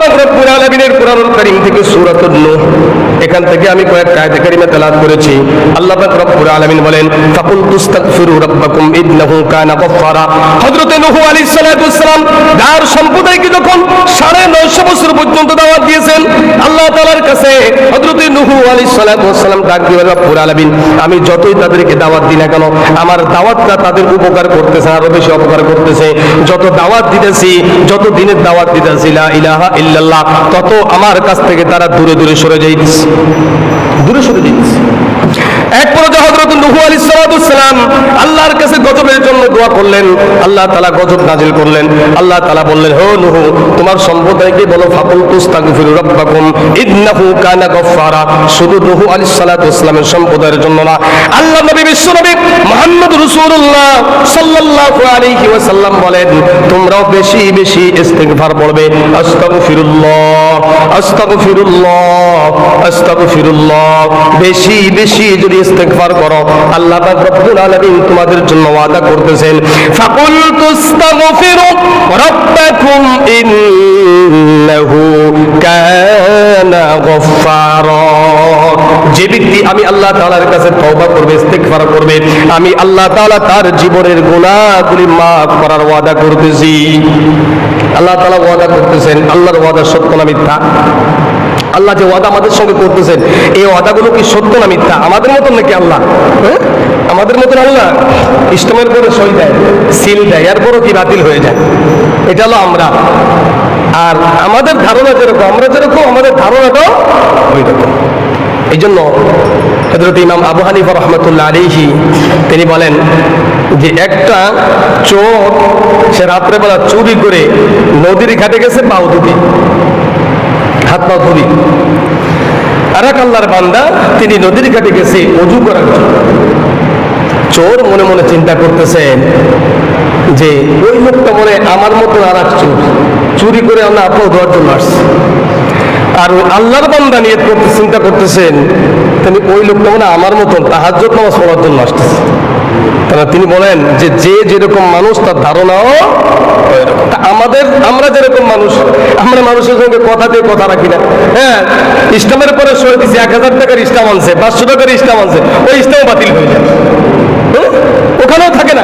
পাক রব্বুল আলামিনের কুরআনুল কারীম থেকে সূরাতুন নূহ, এখান থেকে আমি কয়েকটা আয়াত কারিমা তেলাওয়াত করেছি। আল্লাহ পাক রব্বুল আলামিন বলেন, ফাকুলতুস্তাগফিরু রাব্বাকুম ইন্নাহু কানা গাফফারা। হযরত নূহ আলাইহিস সালাতু ওয়াস সালাম তার সম্প্রদায়কে যখন 950 বছর পর্যন্ত দাওয়াত দিয়েছেন আল্লাহ তাআলার কাছে, হযরত নূহ আলাইহিস সালাতু ওয়াস সালাম ডাক দিয়ে রব্বুল আলামিন, আমি যতই তাদেরকে দাওয়াত দিই না কেন, আমার দাওয়াতটা তাদের উপকার করতেছে, আরো বেশি উপকার করতেছে। যত দাওয়াত দিতেছি, যত দিনের দাওয়াত দিতেছি লা ইলাহা ইল্লাল্লাহ, তত আমার কাছ থেকে তারা দূরে দূরে সরে যাইতেছে, দূরে সরে যাইতেছে। এক পর্যায়ে হযরত নূহ আলাইহিস সালাতু ওয়াস সালাম আল্লাহর কাছে গজবের জন্য দোয়া করলেন, আল্লাহ তাআলা গজব নাজিল করলেন। আল্লাহ তাআলা বললেন, হে নূহ, তোমার সম্প্রদায়কে বলো ফাকুলতুস্তাগফিরু রাব্বাকুম ইন্নাহু কানা গাফফারা। শুধু নূহ আলাইহিস সালাতু ওয়াস সালামের সম্প্রদায়ের জন্য না, আল্লাহ নবী বিশ্বনবী মুহাম্মদ রাসূলুল্লাহ সাল্লাল্লাহু আলাইহি ওয়াসাল্লাম বলেন, তোমরাও বেশি বেশি ইস্তিগফার পড়বে। আস্তাগফিরুল্লাহ, আস্তাগফিরুল্লাহ, আস্তাগফিরুল্লাহ। বেশি বেশি যদি ইস্তিগফার করো, আল্লাহ পাক রব্বুল আলামিন তোমাদের জন্য ওয়াদা করতেছেন, ফাকুলতুস্তাগফিরু রাব্বাকুম ইন্নাহু কানা গাফফারা। যে ব্যক্তি আমি আল্লাহ তাআলার কাছে তওবা করবে, ইস্তিগফার করবে, আমি আল্লাহ তাআলা তার জীবনের গুনাহগুলি মাফ করার ওয়াদা করতেছি। আল্লাহ তাআলা ওয়াদা করতেছেন, আল্লাহর ওয়াদা সত্য না মিথ্যা? আল্লাহ যে ওয়াদা আমাদের সঙ্গে করতেছেন, এই ওয়াদাগুলো কি সত্য না মিথ্যা? আমাদের মতন নাকি আল্লাহ? আমাদের মতন আল্লাহ ইসলামের পরে সই দেয়, সিল দেয়, এরপরও কি বাতিল হয়ে যায়? এটা হলো আমরা। আর আমাদের ধারণা যেরকম, আমরা যেরকম, আমাদের ধারণাটাও ওই রকম। এই জন্য হযরত ইমাম আবু হানিফা রাহমাতুল্লাহ আলাইহি তিনি বলেন যে একটা চোর সে রাত্রেবেলা চুরি করে নদীর ঘাটে গেছে পাও ধুতে, হাত পা ধুবি। আর এক আল্লাহর বান্দা তিনি নদীর ঘাটে গেছে ওযু করার জন্য। চোর মনে মনে চিন্তা করতেছেন যে ওই লোকটা মনে আমার মতো আর এক চোর, চুরি করে আল্লাহ আপনি ধোয়ার জন্য আসছে। আর আল্লাহর বান্দা নিয়ত করতে চিন্তা করতেছেন তিনি ওই লোকটা মনে আমার মতন তাহাজ্জুদ নামাজ পড়ার জন্য আসতেছে। তারা তিনি বলেন যে যে যেরকম মানুষ তার ধারণাও আমাদের, আমরা যেরকম মানুষ, আমরা মানুষের সঙ্গে কথা দিয়ে কথা রাখি না। হ্যাঁ, ইসলামের পরে সই দিছি, 1000 টাকার ইসলাম আনছে, 500 টাকার ইসলাম আনছে, ওই ইসলাম বাতিল হয়ে যায়, ওখানেও থাকে না।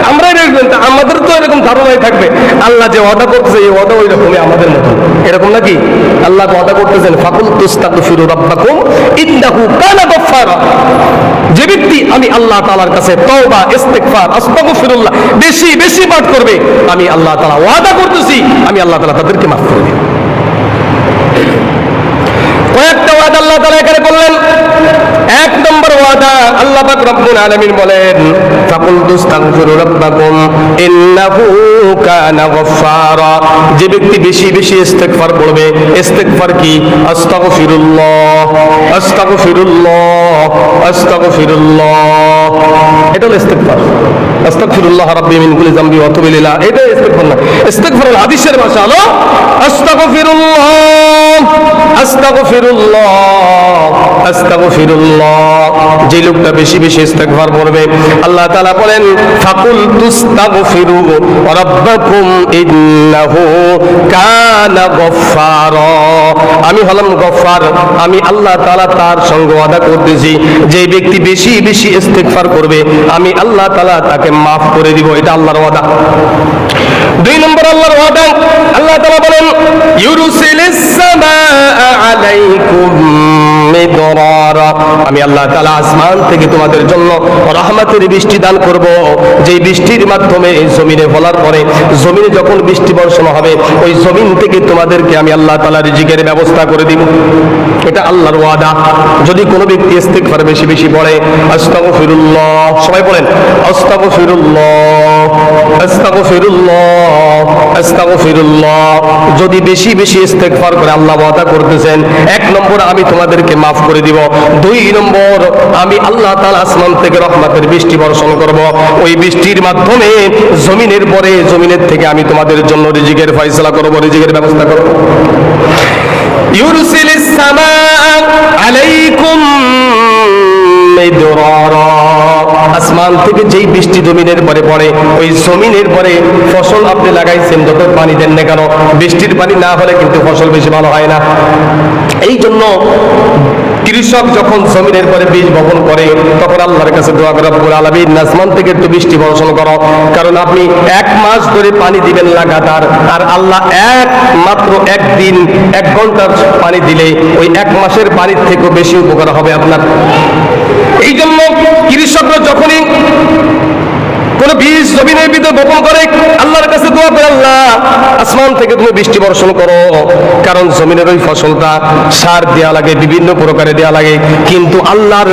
আমরাই দেখবেন আমাদের তো এরকম ধারণাই থাকবে। আল্লাহ যে ওয়াদা করতেছে এই ওয়াদা ওই রকমই আমাদের মতো, এরকম নাকি? আল্লাহ ওয়াদা করতেছেন, ফাকুলতুস্তাগফিরু রাব্বাকুম ইন্নাহু কানা গাফফারা। যে ব্যক্তি আমি আল্লাহ তাআলার কাছে তওবা, ইস্তিগফার, আস্তাগফিরুল্লাহ বেশি বেশি পাঠ করবে, আমি আল্লাহ তাআলা ওয়াদা করতেছি আমি আল্লাহ তাআলা তাদেরকে মাফ করে দেব। কয়েকটা ওয়াদা আল্লাহ তাআলা এখানে করলেন। এক নম্বর ওয়াদা আল্লাহ পাক রব্বুল আলামিন বলেন, ফাকুলতুস্তাগফিরু রাব্বাকুম ইন্নাহু কানা গাফফারা। যে ব্যক্তি বেশি বেশি ইস্তিগফার পড়বে, ইস্তিগফার কি? আস্তাগফিরুল্লাহ, আস্তাগফিরুল্লাহ, আস্তাগফিরুল্লাহ। এটা হলো ইস্তিগফার। আস্তাগফিরুল্লাহ রাব্বি মিন কুল্লি যামবি ওয়া আতুবু ইলাইহি, এটা ইস্তিগফার না। ইস্তিগফারের হাদিসের ভাষা হলো আস্তাগফিরুল্লাহ, আস্তাগফিরুল্লাহ, আস্তাগফিরুল্লাহ। যে লোকটা বেশি বেশি ইস্তিগফার পড়বে, আল্লাহ তাআলা বলেন, ফাকুলতুস্তাগফিরু রাব্বাকুম ইন্নাহু কানা গাফফারা। আমি হলাম গফফার, আমি আল্লাহ তাআলা তার সঙ্গে ওয়াদা করতেছি যে ব্যক্তি বেশি বেশি ইস্তিগফার করবে আমি আল্লাহ তাআলা তাকে মাফ করে দিব। এটা আল্লাহর ওয়াদা। দুই নম্বর আল্লাহর ওয়াদা, আল্লাহ তাআলা বলেন, ইউরসিলিস সামাআ আলাইকুম মিদরারা। আমি আল্লাহ তাআলা আসমান থেকে তোমাদের জন্য রহমতের বৃষ্টি দান করব, যে বৃষ্টির মাধ্যমে জমিনে ফলার পরে জমিনে যখন বৃষ্টি বর্ষণ হবে ওই জমিন থেকে তোমাদেরকে আমি আল্লাহ তাআলা রিজিকের ব্যবস্থা করে দিব। এটা আল্লাহর ওয়াদা। যদি কোনো ব্যক্তি ইস্তিগফার বেশি বেশি পড়ে, আস্তাগফিরুল্লাহ, সবাই বলেন আস্তাগফিরুল্লাহ, আস্তাগফিরুল্লাহ, আস্তাগফিরুল্লাহ। যদি বেশি বেশি ইস্তিগফার করে আল্লাহ ওয়াদা করতেছেন, এক নম্বর আমি তোমাদেরকে মাফ করে দিব, দুই নম্বর আমি আল্লাহ তাআলা আসমান থেকে রহমতের বৃষ্টি বর্ষণ করব, ওই বৃষ্টির মাধ্যমে জমিনের পরে জমিনের থেকে আমি তোমাদের জন্য রিজিকের ফয়সালা করব, রিজিকের ব্যবস্থা করব। ইউরসিলিস সামাআ আলাইকুম মিদরারা। আসমান থেকে যেই বৃষ্টি জমিনের পরে পড়ে, ওই জমিনের পরে ফসল আপনি লাগাইছেন, যত পানি দেন না কেন, বৃষ্টির পানি না হলে কিন্তু ফসল বেশি ভালো হয় না। এই জন্য কৃষক যখন জমিনের পরে বীজ বপন করে, তখন আল্লাহর কাছে দোয়া করে, রব্বুল আলামিন আসমান থেকে একটু বৃষ্টি বর্ষণ করো। কারণ আপনি 1 মাস ধরে পানি দিবেন লাগাতার, আর আল্লাহ মাত্র 1 দিন 1 ঘন্টার পানি দিলে ওই 1 মাসের পানির থেকেও বেশি উপকার হবে আপনার। এই জন্য কৃষকরা যখনই কোন বীজ জমিনের ভিতরে বপন করে, আল্লাহর কাছে দোয়া করে, আল্লাহ আসমান থেকে তুমি বৃষ্টি বর্ষণ করো। কারণ জমিনের ওই ফসলটা সার দেওয়া লাগে, বিভিন্ন প্রকারে দেওয়া লাগে, কিন্তু আল্লাহর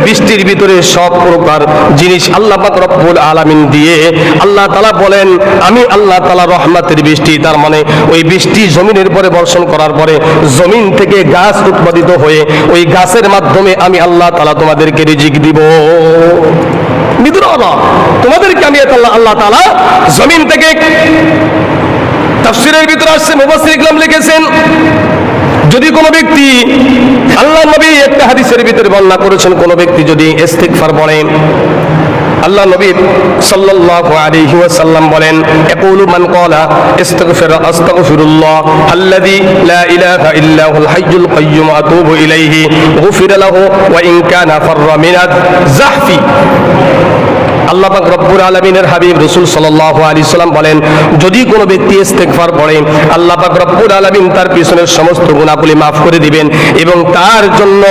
বৃষ্টির ভিতরে সব প্রকার জিনিস আল্লাহ পাক রব্বুল আলামিন দিয়ে আল্লাহ তাআলা বলেন, আমি আল্লাহ তাআলা রহমতের বৃষ্টি, তার মানে ওই বৃষ্টি জমিনের পরে বর্ষণ করার পরে জমিন থেকে গাছ উৎপাদিত হয়ে ওই গাছের মাধ্যমে আমি আল্লাহ তাআলা তোমাদেরকে রিজিক দিব। তোমাদেরকে আমি আল্লাহ তাআলা জমিন থেকে, তাফসীরের ভিতরে আসছে, মুফাসসির ইকরাম লিখেছেন, যদি কোনো ব্যক্তি, আল্লাহ নবী একটা হাদিসের ভিতরে বর্ণনা করেছেন, কোনো ব্যক্তি যদি ইস্তিগফার পড়ে, আল্লাহ নবী সাল্লাল্লাহু আলাইহি ওয়াসাল্লাম বলেন, ইয়াকুলু মান ক্বালা আস্তাগফিরুল্লাহ আল্লাযী লা ইলাহা ইল্লা হুল হাইয়ুল কাইয়্যুম আতুবু ইলাইহি গুফিরা লাহু ওয়া ইন কানা ফাররা মিনাজ যাহফি। আল্লাহ পাক রব্বুল আলামিনের হাবিব রাসূল সাল্লাল্লাহু আলাইহি সাল্লাম বলেন, যদি কোনো ব্যক্তি ইস্তিগফার পড়ে, আল্লাহ পাক রব্বুল আলামিন তার পিছনের সমস্ত গুনাহগুলি মাফ করে দিবেন এবং তার জন্য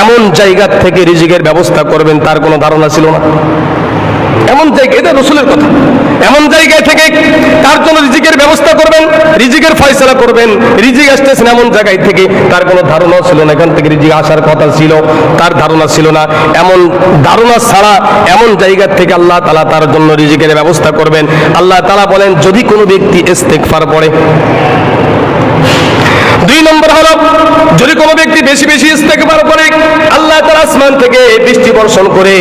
এমন জায়গা থেকে রিজিকের ব্যবস্থা করবেন তার কোনো ধারণা ছিল না। এমন জায়গায়, এটা রাসূলের কথা, এমন জায়গায় থেকে তার জন্য রিজিকের ব্যবস্থা করবেন, রিজিকের ফয়সালা করবেন। রিজিক আসতেছেন এমন জায়গায় থেকে তার কোনো ধারণা ছিল না, এখান থেকে রিজিক আসার কথা ছিল, তার ধারণা ছিল না। এমন ধারণা ছাড়া এমন জায়গা থেকে আল্লাহ তাআলা তার জন্য রিজিকের ব্যবস্থা করবেন। আল্লাহ তাআলা বলেন, যদি কোনো ব্যক্তি ইস্তিগফার পড়ে। 2 নম্বর হলো, যদি কোনো ব্যক্তি বেশি বেশি ইস্তিগফার করে, আল্লাহ তাআলা আসমান থেকে বৃষ্টি বর্ষণ করে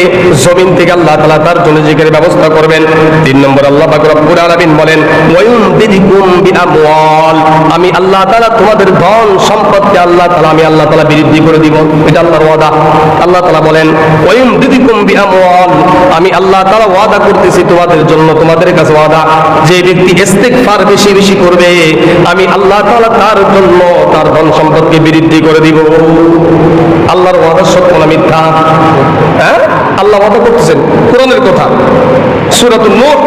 জমিন থেকে আল্লাহ তাআলা তার জন্য রিজিকের ব্যবস্থা করবেন। 3 নম্বর আল্লাহ পাক রব্বুল আলামিন বলেন, ওয়ায়ুমদিদকুম বিআমওয়াল, আমি আল্লাহ তাআলা তোমাদের ধন সম্পদকে আল্লাহ তাআলা, আমি আল্লাহ তাআলা বৃদ্ধি করে দিব। এটা আল্লাহর ওয়াদা। আল্লাহ তাআলা বলেন, ওয়ায়ুমদিদকুম বিআমওয়াল, আমি আল্লাহ তাআলা ওয়াদা করতেছি তোমাদের জন্য, তোমাদের কাছে ওয়াদা, যে ব্যক্তি ইস্তিগফার বেশি বেশি করবে, আমি আল্লাহ তাআলা তার জন্য তার ধন সম্পদকে বৃদ্ধি করে দিব। আল্লাহর ওয়াদা সত্য না মিথ্যা? হ্যাঁ, আল্লাহ ওয়াদা করতেছেন, কোরআনের কথা, সূরাতুন নূহ।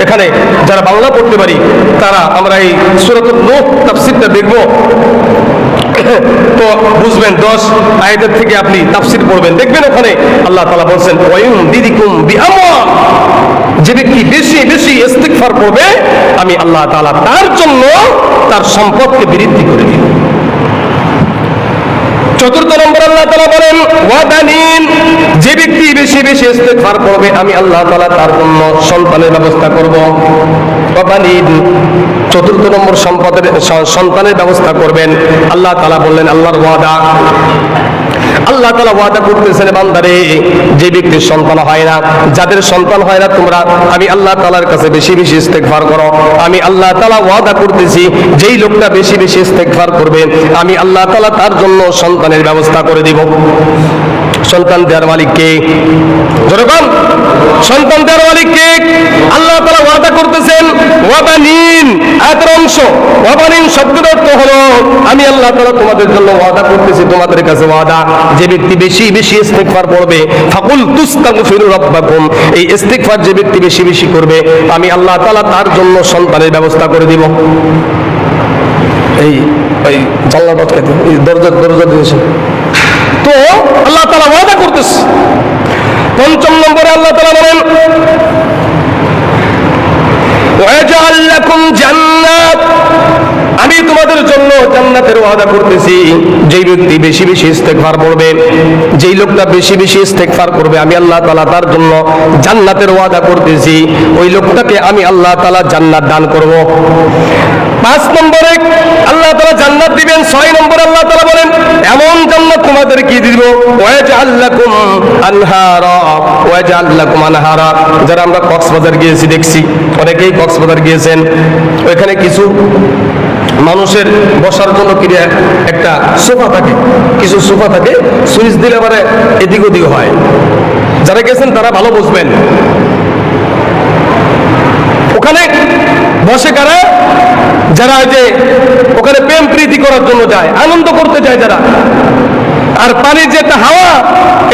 এখানে যারা বাংলা পড়তে পারি তারা আমরা এই সূরাতুন নূহ তাফসীরটা দেখব, তো বুঝবেন। 10 আয়াতের থেকে আপনি তাফসীর পড়বেন, দেখবেন ওখানে আল্লাহ তাআলা বলছেন, ওয়ায়ুমদিদকুম বিআমওয়াল, যে ব্যক্তি বেশি বেশি ইস্তিগফার করবে, আমি আল্লাহ তাআলা তার জন্য তার সম্পদকে বৃদ্ধি করে দিব। 4 নম্বর আল্লাহ তাআলা বলেন, ওয়াদানিন, যে ব্যক্তি বেশি বেশি ইস্তিগফার করবে, আমি আল্লাহ তাআলা তার জন্য সন্তানের ব্যবস্থা করব। ওয়াবানিন, 4 নম্বর সন্তানের ব্যবস্থা করবেন। আল্লাহ তাআলা বললেন, আল্লাহর ওয়াদা, আল্লাহ তাআলা ওয়াদা করতেছেন, বান্দারে, যে ব্যক্তির সন্তান হয় না, যাদের সন্তান হয় না, তোমরা আমি আল্লাহ তাআলার কাছে বেশি বেশি ইস্তিগফার করো। আমি আল্লাহ তাআলা ওয়াদা করতেছি, যেই লোকটা বেশি বেশি ইস্তিগফার করবে, আমি আল্লাহ তাআলা তার জন্য সন্তানের ব্যবস্থা করে দিব। সন্তান দেওয়ার মালিক কে? যেরকম সন্তান দেওয়ার মালিক কে? আল্লাহ তাআলা ওয়াদা করতেছেন, ওয়াবানিন, আয়াতের অংশ, ওয়াবানিন শব্দের অর্থ হলো, আমি আল্লাহ তাআলা তোমাদের জন্য ওয়াদা করতেছি, তোমাদের কাছে ওয়াদা, যে ব্যক্তি বেশি বেশি ইস্তিগফার করবে, ফাকুল তুস্তাগফিরু রাব্বাকুম, এই ইস্তিগফার যে ব্যক্তি বেশি বেশি করবে, আমি আল্লাহ তাআলা তার জন্য সন্তানের ব্যবস্থা করে দিব। এই এই জানলাটা আটকাতে, এই দরজা দিয়েছে, তো আল্লাহ তাআলা ওয়াদা করতেছে। 5 নম্বরে আল্লাহ তাআলা বলেন, ওয়াজআল লাকুম জান্নাত, আমি তোমাদের জন্য জান্নাতের ওয়াদা করতেছি। যেই ব্যক্তি বেশি বেশি ইস্তিগফার করবে, যেই লোকটা বেশি বেশি ইস্তিগফার করবে, আমি আল্লাহ তাআলা তার জন্য জান্নাতের ওয়াদা করতেছি। ওই লোকটাকে আমি আল্লাহ তাআলা জান্নাত দান করব। 5 নম্বরে আল্লাহ তাআলা জান্নাত দিবেন। 6 নম্বরে আল্লাহ তাআলা বলেন, এমন জান্নাত তোমাদেরকে দিব, ওয়াজআল লাকুম আনহারা, ওয়াজআল লাকুম আনহারা। যারা আমরা কক্সবাজার গিয়েছি, দেখছি অনেকেই কক্সবাজার গিয়েছেন, ওইখানে কিছু মানুষের বসার জন্য কিনে একটা সোফা থাকে, কিছু সোফা থাকে, সুইচ দিলে মানে এদিক ওদিক হয়, যারা গেছেন তারা ভালো বুঝবেন। ওখানে বসে কারা? যারা ওই যে ওখানে প্রেম প্রীতি করার জন্য যায়, আনন্দ করতে যায় যারা। আর পানির যে একটা হাওয়া,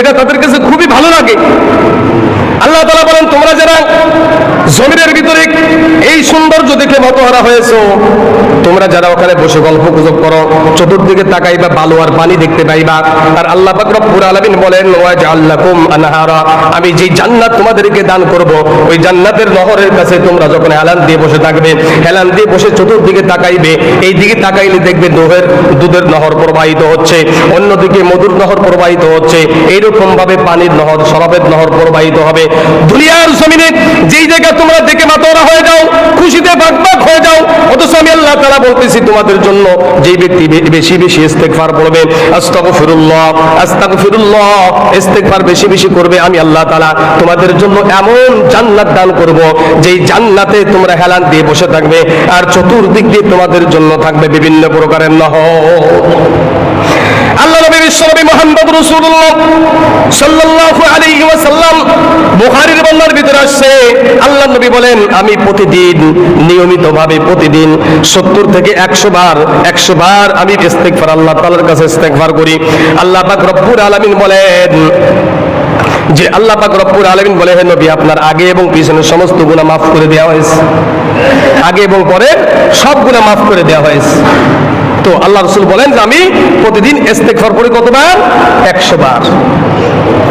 এটা তাদের কাছে খুবই ভালো লাগে। আল্লাহ তাআলা বলেন, তোমরা যারা জমিনের ভিতরে এই সৌন্দর্য দেখে মতহারা হয়েছো, তোমরা যারা ওখানে বসে গল্প গুজব করো, চতুর্দিকে তাকাইবা, বালু আর পানি দেখতে পাইবা। আর আল্লাহ পাক রব্বুল আলামিন বলেন, ওয়াজআল লাকুম আনহারা, আমি যে জান্নাত তোমাদেরকে দান করব, ওই জান্নাতের নহরের কাছে তোমরা যখন হেলান দিয়ে বসে থাকবে, হেলান দিয়ে বসে চতুর্দিকে তাকাইবে, এই দিকে তাকাইলে দেখবে দুধের নহর প্রবাহিত হচ্ছে, অন্যদিকে মধুর নহর প্রবাহিত হচ্ছে। এইরকম ভাবে পানির নহর, শরাবের নহর প্রবাহিত হবে। দুনিয়ার জমিনে যেই জায়গা তোমরা দেখে মাতোয়ারা হয়ে যাও, খুশিতে বাকবাক হয়ে যাও, অথচ আমি আল্লাহ তাআলা বলতেছি তোমাদের জন্য যেই ব্যক্তি বেশি বেশি ইস্তেগফার পড়বে, আস্তাগফিরুল্লাহ আস্তাগফিরুল্লাহ, ইস্তেগফার বেশি বেশি করবে, আমি আল্লাহ তাআলা তোমাদের জন্য এমন জান্নাত দান করব, যেই জান্নাতে তোমরা হেলান দিয়ে বসে থাকবে, আর চতুর্দিক দিয়ে তোমাদের জন্য থাকবে বিভিন্ন প্রকারের নহর। আল্লাহ নবী বিশ্বনবী মুহাম্মদ রাসূলুল্লাহ সাল্লাল্লাহু আলাইহি ওয়াসাল্লাম বুখারীর বর্ণনার ভিতরে আসছে, আল্লাহ নবী বলেন, আমি প্রতিদিন নিয়মিতভাবে প্রতিদিন 70 থেকে 100 বার আমি ইস্তেগফার আল্লাহ তাআলার কাছে ইস্তেগফার করি। আল্লাহ পাক রব্বুল আলামিন বলেন যে, আল্লাহ পাক রব্বুল আলামিন বলে, হে নবী, আপনার আগে এবং পিছনের সমস্ত গুনাহ মাফ করে দেওয়া হয়েছে, আগে এবং পরে সব গুনাহ মাফ করে দেওয়া হয়েছে। তো আল্লাহ রাসূল বলেন যে আমি প্রতিদিন ইস্তেগফার করি কতবার? 100 বার।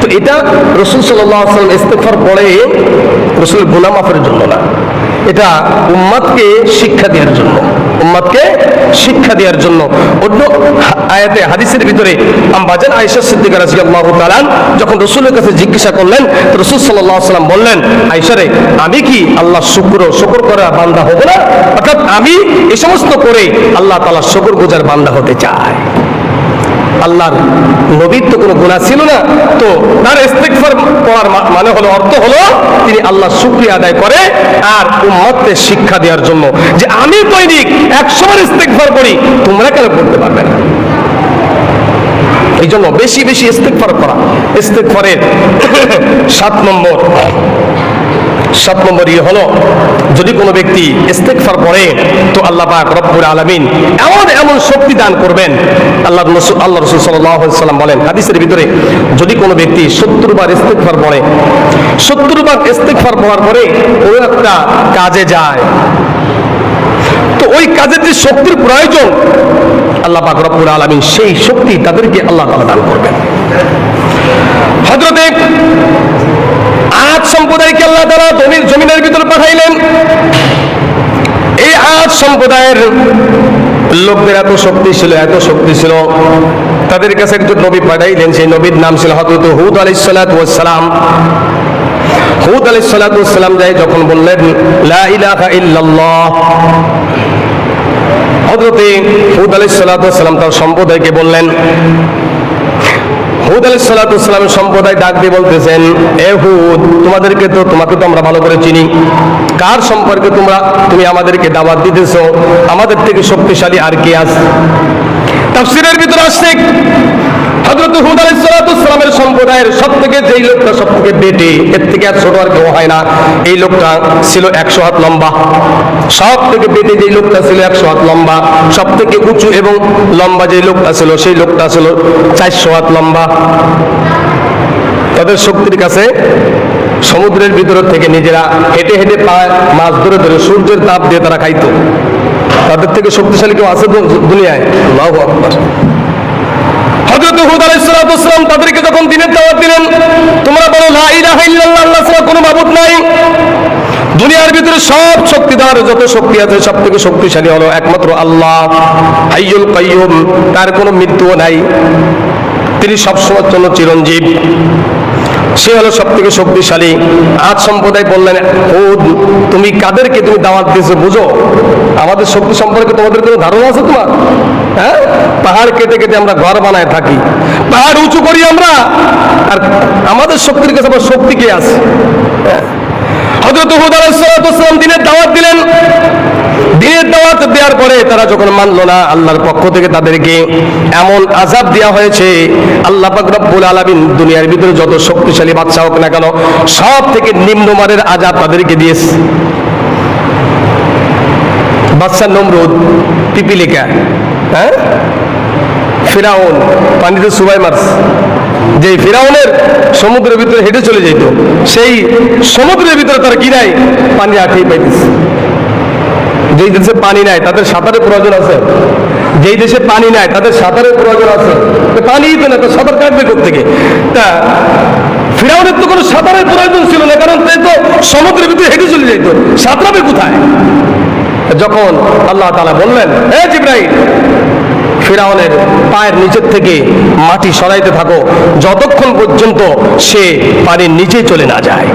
তো এটা রাসূল সাল্লাল্লাহু আলাইহি ওয়াসাল্লাম ইস্তেগফার পড়ে রাসূল গুনাহ মাফের জন্য না, এটা উম্মতকে শিক্ষা দেওয়ার জন্য, উম্মতকে শিক্ষা দেওয়ার জন্য। অন্য আয়াতে হাদিসের ভিতরে আম্মাজান আয়েশা সিদ্দিকা রাদিয়াল্লাহু তাআলা যখন রাসূলের কাছে জিজ্ঞাসা করলেন, তো রাসূল সাল্লাল্লাহু আলাইহি ওয়াসাল্লাম বললেন, আয়েশা রে, আমি কি আল্লাহ শুকর করা বান্দা হব না? অর্থাৎ আমি এই সমস্ত করে আল্লাহ তাআলার শুকরগুজার বান্দা হতে চাই। আল্লাহর নবীর তো কোনো গুনাহ ছিল না, তো তার ইস্তেগফার করার মানে হলো, অর্থ হলো তিনি আল্লাহর শুকরিয়া আদায় করে আর উম্মতকে শিক্ষা দেওয়ার জন্য যে আমি দৈনিক 100 বার ইস্তেগফার করি, তোমরা কেন করতে পারবে না? এই জন্য বেশি বেশি ইস্তেগফার করা। ইস্তেগফারের 7 নম্বর হলো, যদি কোনো ব্যক্তি ইস্তেগফার পড়ে তো আল্লাহ পাক রব্বুল আলামিন এমন শক্তি দান করবেন। আল্লাহ রাসূল সাল্লাল্লাহু আলাইহি ওয়াসাল্লাম বলেন হাদিসের ভিতরে, যদি কোনো ব্যক্তি 70 বার ইস্তেগফার পড়ে, 70 বার ইস্তেগফার পড়ার পরে ও একটা কাজে যায়, তো ওই কাজের যে শক্তির প্রয়োজন আল্লাহ পাক রব্বুল আলামিন সেই শক্তি তাদেরকে আল্লাহ তাআলা দান করবেন। হযরতে আদ সম্প্রদায়কে আল্লাহ তাআলা জমিনের ভিতরে পাঠাইলেন। এই আদ সম্প্রদায়ের লোকদের এত শক্তি ছিল, তাদের কাছে একজন নবী পাঠাইলেন। সেই নবীর নাম ছিল হযরত হুদ আলাইহিস সালাতু ওয়াস সালাম। হুদ আলাইহিস সালাতু ওয়াস সালাম যাই যখন বললেন লা ইলাহা ইল্লাল্লাহ, হযরত হুদ আলাইহিস সালাতু ওয়াস সালাম তার সম্প্রদায়কে বললেন, হুদ আলাইহিস সালাতু ওয়াস সালামের সম্প্রদায় ডাক দিয়ে বলতেছেন, এ হুদ, তোমাকে তো আমরা ভালো করে চিনি, কার সম্পর্কে তুমি আমাদেরকে দাওয়াত দিতেছো? আমাদের থেকে শক্তিশালী আর কে আছে? তাফসীরের ভিতরে আসছে হযরত হুদ আলাইহিস সালাতু ওয়াস সালামের সম্প্রদায়ের সবথেকে যেই লোকটা সবথেকে বেটে, এর থেকে আর ছোট আর কেউ হয় না, এই লোকটা ছিল 100 হাত লম্বা। সব থেকে বেটে যেই লোকটা ছিল 100 হাত লম্বা, সব থেকে উঁচু এবং লম্বা যে লোকটা ছিল সেই লোকটা ছিল 400 হাত লম্বা। তাদের শক্তির কাছে সমুদ্রের ভিতর থেকে নিজেরা হেঁটে হেঁটে মাছ ধরে সূর্যের তাপ দিয়ে তারা খাইতো। তাদের থেকে শক্তিশালী কেউ আছে দুনিয়ায়? আল্লাহু আকবার। হযরত হুদ আলাইহিস সালাতু ওয়াস সালাম তাদেরকে যখন দিনের দাওয়াত দিলেন, তোমরা বলো লা ইলাহা ইল্লাল্লাহ, আল্লাহ ছাড়া কোনো মাবুদ নাই। দুনিয়ার ভিতরে সব শক্তিদার যত শক্তি আছে সব থেকে শক্তিশালী হলো একমাত্র আল্লাহ, হাইয়ুল কাইয়ুম, তার কোনো মৃত্যুও নাই, তিনি সবসময়ের জন্য চিরঞ্জীব, সে হলো সব থেকে শক্তিশালী। আদ সম্প্রদায় বললেন, হুদ, তুমি কাদেরকে তুমি দাওয়াত দিয়েছো বুঝো? আমাদের শক্তি সম্পর্কে তোমাদের কোনো ধারণা আছে তোমার? হ্যাঁ, পাহাড় কেটে কেটে আমরা ঘর বানায় থাকি, পাহাড় উঁচু করি আমরা, আর আমাদের শক্তির কাছে আবার শক্তি কে আছে? হযরত হুদ আলাইহিস সালাম দিনের দাওয়াত দিলেন। দিনের দাওয়াত দেওয়ার পরে তারা যখন মানলো না, আল্লাহর পক্ষ থেকে তাদেরকে এমন আযাব দেওয়া হয়েছে, আল্লাহ পাক রব্বুল আলামিন দুনিয়ার ভিতরে যত শক্তিশালী বাদশা হোক না কেন, সব থেকে নিম্নমানের আযাব তাদেরকে দিয়েছে। বাদশা নমরুদ, পিপিলিকা, হ্যাঁ, ফিরাউন, পানিতে সুবাই মারছে। যে ফিরাউনের সমুদ্রের ভিতরে হেঁটে চলে যেত, সেই সমুদ্রের ভিতরে তার কি নাই, পানি আটকে পাইতেছে। যেই দেশে পানি নাই তাদের সাঁতারের প্রয়োজন আছে, যেই দেশে পানি নাই তাদের সাঁতারের প্রয়োজন আছে। পানিই তো না, তো সাঁতার কাটবে কোত্থেকে? তা ফিরাউনের তো কোনো সাঁতারের প্রয়োজন ছিল না, কারণ সে তো সমুদ্রের ভিতরে হেঁটে চলে যেত, সাঁতরাবে কোথায়? যখন আল্লাহ তাআলা বললেন, হে জিবরাইল, ফিরাউনের পায়ের নিচের থেকে মাটি সরাইতে থাকো যতক্ষণ পর্যন্ত সে পানির নিচে চলে না যায়।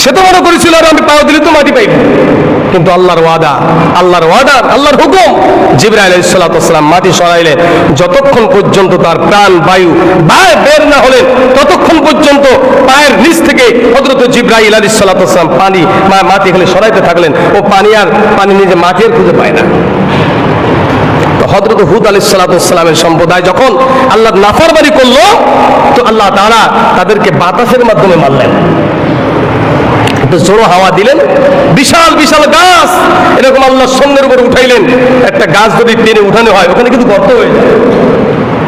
সে তো মনে করেছিল আর আমি পাও দিলে তো মাটি পাইব, কিন্তু আল্লাহর ওয়াদা, আল্লাহর হুকুম, জিবরাইল আলাইহিস সালাতু ওয়াস সালাম মাটি সরাইলে যতক্ষণ পর্যন্ত তার প্রাণ বায়ু বের না হলেন, ততক্ষণ পর্যন্ত পায়ের নিচ থেকে হযরত জিবরাইল আলাইহিস সালাতু ওয়াস সালাম মাটি এখানে সরাইতে থাকলেন। ও পানি নিজে মাটি আর খুঁজে পায় না। হযরত হুদ আলাইহিস সালাতু ওয়াস সালামের সম্প্রদায় যখন আল্লাহর নাফরমানি করলো, তো আল্লাহ তাআলা তাদেরকে বাতাসের মাধ্যমে মারলেন। একটু জোর হাওয়া দিলেন, বিশাল বিশাল গাছ এরকম আল্লাহর সঙ্গের উপর উঠাইলেন। একটা গাছ যদি টেনে উঠানো হয়, ওখানে কিন্তু গর্ত হয়ে যায়।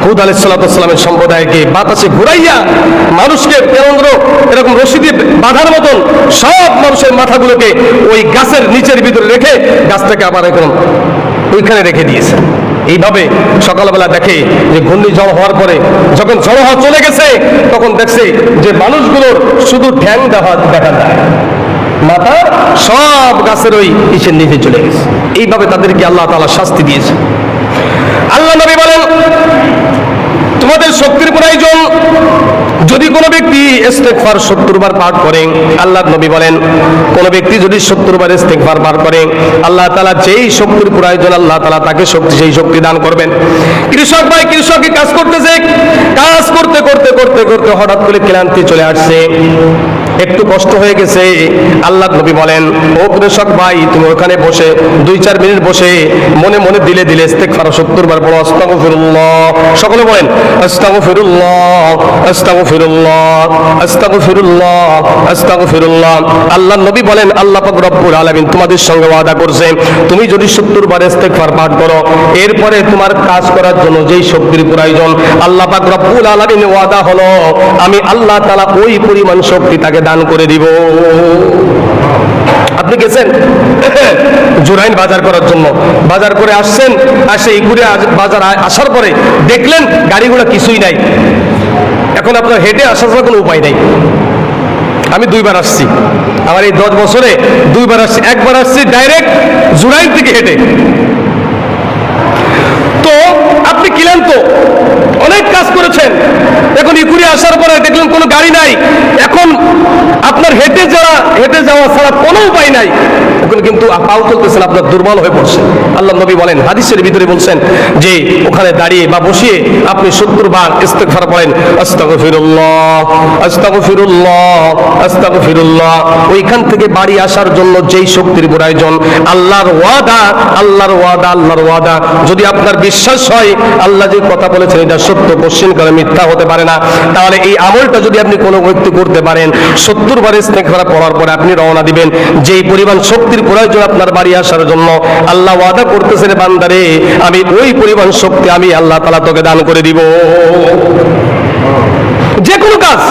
হুদ আলাইহিস সালাতু ওয়াস সালামের সম্প্রদায়কে বাতাসে ঘুরাইয়া মানুষকে কেন্দ্র এরকম রশি দিয়ে বাঁধার মতন সব মানুষের মাথাগুলোকে ওই গাছের নিচের ভিতরে রেখে গাছটাকে আবার এরকম ওইখানে রেখে দিয়েছে। এইভাবে সকালবেলা দেখে যে ঘূর্ণিঝড় হওয়ার পরে যখন ঝড় হওয়া চলে গেছে, তখন দেখছে যে মানুষগুলোর শুধু ঠ্যাং দেখা যায়, মাথা সব গাছের ওই ইসের নিচে চলে গেছে। এইভাবে তাদেরকে আল্লাহ তাআলা শাস্তি দিয়েছে। আল্লাহ নবী বলেন, তোমাদের শক্তির প্রয়োজন। যদি কোনো ব্যক্তি ইস্তেগফার 70 বার পাঠ করে, আল্লাহর নবী বলেন, কোনো ব্যক্তি যদি 70 বার ইস্তেগফার পাঠ করে, আল্লাহ তাআলা যেই শক্তির প্রয়োজন আল্লাহ তাআলা তাকে সেই শক্তি দান করবেন। কৃষক ভাই কৃষকই কাজ করতেছে, কাজ করতে করতে করতে করতে হঠাৎ করে ক্লান্তি চলে আসছে, একটু কষ্ট হয়ে গেছে। আল্লাহর নবী বলেন, ও কৃষক ভাই, তুমি ওখানে বসে 2-4 মিনিট বসে মনে মনে দিলে দিলে ইস্তেগফার 70 বার পড়ো। আস্তাগফিরুল্লাহ, সকলে বলেন আস্তাগফিরুল্লাহ, আস্তাগফিরুল্লাহ, আস্তাগফিরুল্লাহ, আস্তাগফিরুল্লাহ। আল্লাহর নবী বলেন, আল্লাহ পাক রব্বুল আলামিন তোমাদের সঙ্গে ওয়াদা করছে, তুমি যদি 70 বার ইস্তেগফার পাঠ করো, এরপরে তোমার কাজ করার জন্য যেই শক্তির প্রয়োজন আল্লাহ পাক রব্বুল আলামিন ওয়াদা হলো, আমি আল্লাহ তাআলা ওই পরিমাণ শক্তি তাকে দান করে দিব। আপনি গেছেন জুরাইন বাজার করার জন্য, বাজার করে আসছেন, আসে এই ঘুরে বাজার আসার পরে দেখলেন গাড়িগুলো কিছুই নাই, এখন আপনার হেঁটে আসার কোনো উপায় নাই। আমি 2 বার আসছি, আমার এই 10 বছরে 2 বার আসছি। একবার আসছি ডাইরেক্ট জুরাইন থেকে হেঁটে। তো আপনি ক্লান্ত, অনেক কাজ করেছেন, এখন ইকুরে আসার পরে দেখলেন কোনো গাড়ি নাই, এখন আপনার হেঁটে যাওয়া ছাড়া কোনো উপায় নাই, এখন কিন্তু পাও চলতেছেন, আপনার দুর্বল হয়ে পড়ছে। আল্লাহ নবী বলেন, হাদিসের ভিতরে বলছেন যে ওখানে দাঁড়িয়ে বা বসিয়ে আপনি 70 বার ইস্তেগফার পড়েন, আস্তাগফিরুল্লাহ, আস্তাগফিরুল্লাহ, আস্তাগফিরুল্লাহ। ওইখান থেকে বাড়ি আসার জন্য যেই শক্তির প্রয়োজন আল্লাহর ওয়াদা, আল্লাহর ওয়াদা, আল্লাহর ওয়াদা। যদি আপনার বিশ্বাস হয় আল্লাহ যে কথা বলেছেন এটা সত্য, কোশ্চেন করে মিথ্যা হতে পারে না, তাহলে এই আমলটা যদি আপনি কোনো ব্যক্তি করতে পারেন, 70 বার ইস্তেগফার পড়ার পরে আপনি রওনা দিবেন, যেই পরিমাণ শক্তির প্রয়োজন আপনার বাড়ি আসার জন্য আল্লাহ ওয়াদা করতেছেন, বান্দারে আমি ওই পরিমাণ শক্তি আমি আল্লাহ তাআলা তোকে দান করে দিব। যে কোনো কাজ,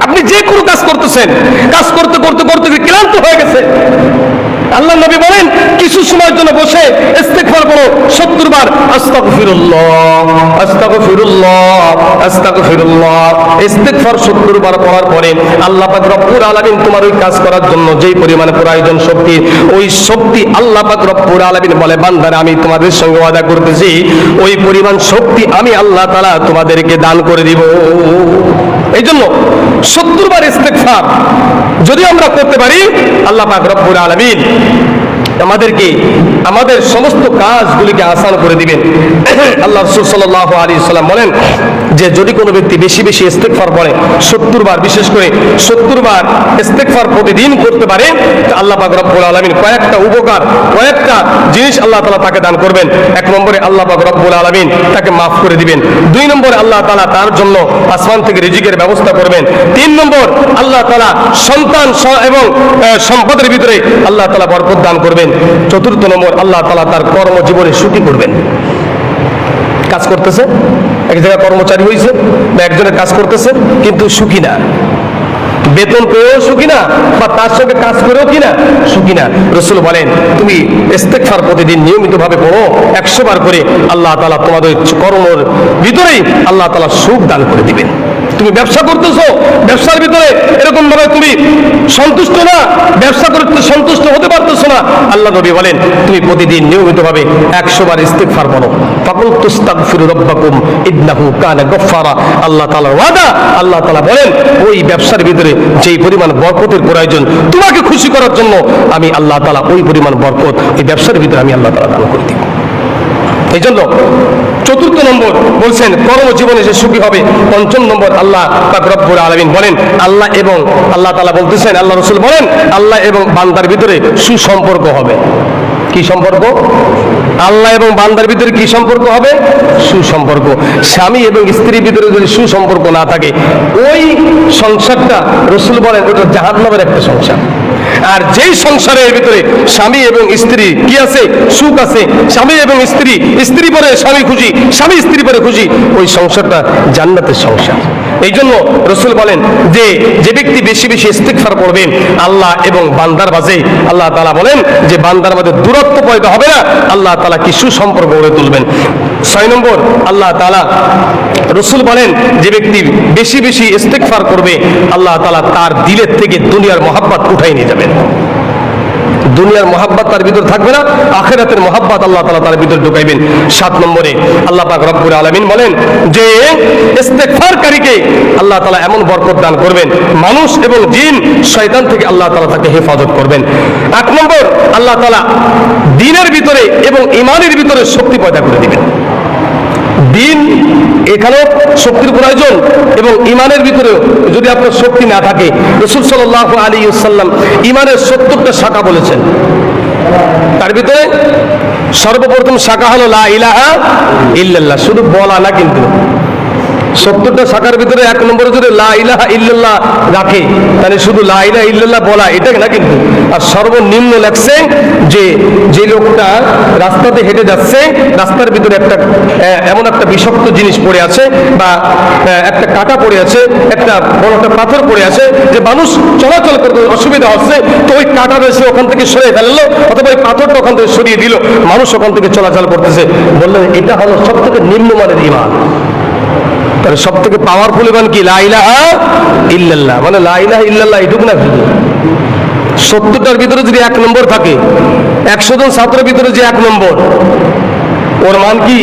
আপনি যে কোনো কাজ করতেছেন, কাজ করতে করতে করতে ক্লান্ত হয়ে গেছে, আল্লাহ নবী বলেন কিছু সময়ের জন্য বসে ইস্তেগফার পড়ো 70 বার, আস্তাগফিরুল্লাহ, আস্তাগফিরুল্লাহ, আস্তাগফিরুল্লাহ। ইস্তেগফার 70 বার পড়ার পরে আল্লাহ পাক রব্বুল আলামিন তোমার ওই কাজ করার জন্য যেই পরিমাণ প্রয়োজন শক্তি, ওই শক্তি আল্লাহ পাক রব্বুল আলামিন বলে, বান্দারা আমি তোমাদের সঙ্গে ওয়াদা করতেছি ওই পরিমাণ শক্তি আমি আল্লাহ তাআলা তোমাদেরকে দান করে দিব। এই জন্য 70 বার ইস্তেগফার যদি আমরা করতে পারি, আল্লাহ পাক রব্বুল আলামিন আমাদেরকে আমাদের সমস্ত কাজগুলিকে আসান করে দিবেন। আল্লাহ রাসূল সাল্লাল্লাহু আলাইহি ওয়াসাল্লাম বলেন যে যদি কোনো ব্যক্তি বেশি বেশি ইস্তেগফার পড়ে 70 বার, বিশেষ করে 70 বার ইস্তেগফার প্রতিদিন করতে পারে, আল্লাহ পাক রব্বুল আলামিন কয়েকটা উপকার, কয়েকটা জিনিস আল্লাহ তাআলা তাকে দান করবেন। এক নম্বরে আল্লাহ পাক রব্বুল আলামিন তাকে মাফ করে দিবেন। 2 নম্বরে আল্লাহ তাআলা তার জন্য আসমান থেকে রিজিকের ব্যবস্থা করবেন। 3 নম্বর আল্লাহ তাআলা সন্তান এবং সম্পদের ভিতরে আল্লাহ তাআলা বরকত দান করবেন। 4র্থ নম্বর আল্লাহ তাআলা তার কর্মজীবনে সুখী করবেন। কাজ করতেছে, এক জায়গায় কর্মচারী হয়েছে বা একজনের কাজ করতেছে কিন্তু সুখী না, বেতন পেয়েও সুখী না, বা তার সঙ্গে কাজ করেও কিনা সুখী না। রাসূল বলেন তুমি ইস্তেগফার প্রতিদিন নিয়মিতভাবে পড়ো 100 বার করে, আল্লাহ তাআলা তোমাদের কর্মের ভিতরেই আল্লাহ তাআলা সুখ দান করে দিবেন। তুমি ব্যবসা করতেছো, ব্যবসার ভিতরে এরকম ভাবে তুমি সন্তুষ্ট না, ব্যবসা করতে সন্তুষ্ট হতে পারতেছো না, আল্লাহ নবী বলেন তুমি প্রতিদিন নিয়মিতভাবে 100 বার ইস্তেগফার পড়ো। ফাকুল তুস্তাগফিরু রাব্বাকুম ইন্নাহু কানা গফফারা। আল্লাহ তাআলার ওয়াদা, আল্লাহ তাআলা বলেন ওই ব্যবসার ভিতরে যেই পরিমাণ বরকতের প্রয়োজন তোমাকে খুশি করার জন্য আমি আল্লাহ তাআলা ওই পরিমাণ বরকত এই ব্যবসার ভিতরে আমি আল্লাহ তাআলা দান করে দিব। এই জন্য 4র্থ নম্বর বলছেন কর্মজীবনে সে সুখী হবে। 5ম নম্বর আল্লাহ পাক রব্বুল আলামিন বলেন আল্লাহ এবং আল্লাহ তাআলা বলতেছেন, আল্লাহ রাসূল বলেন আল্লাহ এবং বান্দার ভিতরে সুসম্পর্ক হবে। কি সম্পর্ক? আল্লাহ এবং বান্দার ভিতরে কি সম্পর্ক হবে? সুসম্পর্ক। স্বামী এবং স্ত্রীর ভিতরে যদি সুসম্পর্ক না থাকে ওই সংসারটা রাসূল বলেন ওটা জাহান্নামের একটা সংসার। আর যেই সংসারের ভিতরে স্বামী এবং স্ত্রী কি আছে? সুখ আছে, স্বামী এবং স্ত্রী, স্ত্রী পরে স্বামী খুশি, স্বামী স্ত্রী পরে খুশি, ওই সংসারটা জান্নাতের সংসার। এই জন্য রাসূল বলেন যে যে ব্যক্তি বেশি বেশি ইস্তেগফার করবে আল্লাহ এবং বান্দার মাঝে আল্লাহ তাআলা বলেন যে বান্দার মাঝে দূরত্ব পয়দা হবে না, আল্লাহ তাআলা কি সুসম্পর্ক গড়ে তুলবেন। 6 নম্বর আল্লাহ তাআলা রাসূল বলেন যে ব্যক্তি বেশি বেশি ইস্তেগফার করবে আল্লাহ তাআলা তার দিলের থেকে দুনিয়ার মহব্বত উঠাই নিয়ে যাবেন। দুনিয়ার মহব্বত তার ভিতর থাকবে না, আখিরাতের মহব্বত আল্লাহ তাআলা তার ভিতর ঢুকাইবেন। 7 নম্বরে আল্লাহ পাক রব্বুল আলামিন বলেন যে ইস্তেগফারকারীকে আল্লাহ তাআলা এমন বরকত দান করবেন মানুষ এবং জিন শয়তান থেকে আল্লাহ তাআলা তাকে হেফাজত করবেন। 8 নম্বর আল্লাহ তাআলা দ্বীনের ভিতরে এবং ঈমানের ভিতরে শক্তি পয়দা করে দিবেন। দিন এখানেও শক্তির প্রয়োজন এবং ঈমানের ভিতরে যদি আপনার শক্তি না থাকে, রাসূল সাল্লাল্লাহু আলাইহি ওয়াসাল্লাম ঈমানের 70টা শাখা বলেছেন। তার ভিতরে সর্বপ্রথম শাখা হলো লা ইলাহা ইল্লাল্লাহ, শুধু বলা না কিন্তু 70টা শাখার ভিতরে 1 নম্বরে যদি লা ইলাহা ইল্লাল্লাহ রাখে তাহলে শুধু লা ইলাহা ইল্লাল্লাহ বলা এটা না কিন্তু। আর সর্বনিম্ন লেখছে যে যে লোকটা রাস্তাতে হেঁটে যাচ্ছে, রাস্তার ভিতরে একটা এমন একটা বিষাক্ত জিনিস পড়ে আছে বা একটা কাঁটা পড়ে আছে, একটা বড় একটা পাথর পড়ে আছে, যে মানুষ চলাচল করতে অসুবিধা হচ্ছে, তো ওই কাঁটাটা এসে ওখান থেকে সরিয়ে ফেললো অথবা ওই পাথরটা ওখান থেকে সরিয়ে দিল, মানুষ ওখান থেকে চলাচল করতেছে। বললেন এটা হলো সবথেকে নিম্নমানের ঈমান। তাহলে সব থেকে পাওয়ারফুল ইমান কি? লা ইলাহা ইল্লাল্লাহ। মানে লা ইলাহা ইল্লাল্লাহ এটুকু না, শুধু 70টার ভিতরে যদি 1 নম্বর থাকে, 100 জন ছাত্রের ভিতরে যে 1 নম্বর, ওর মান কি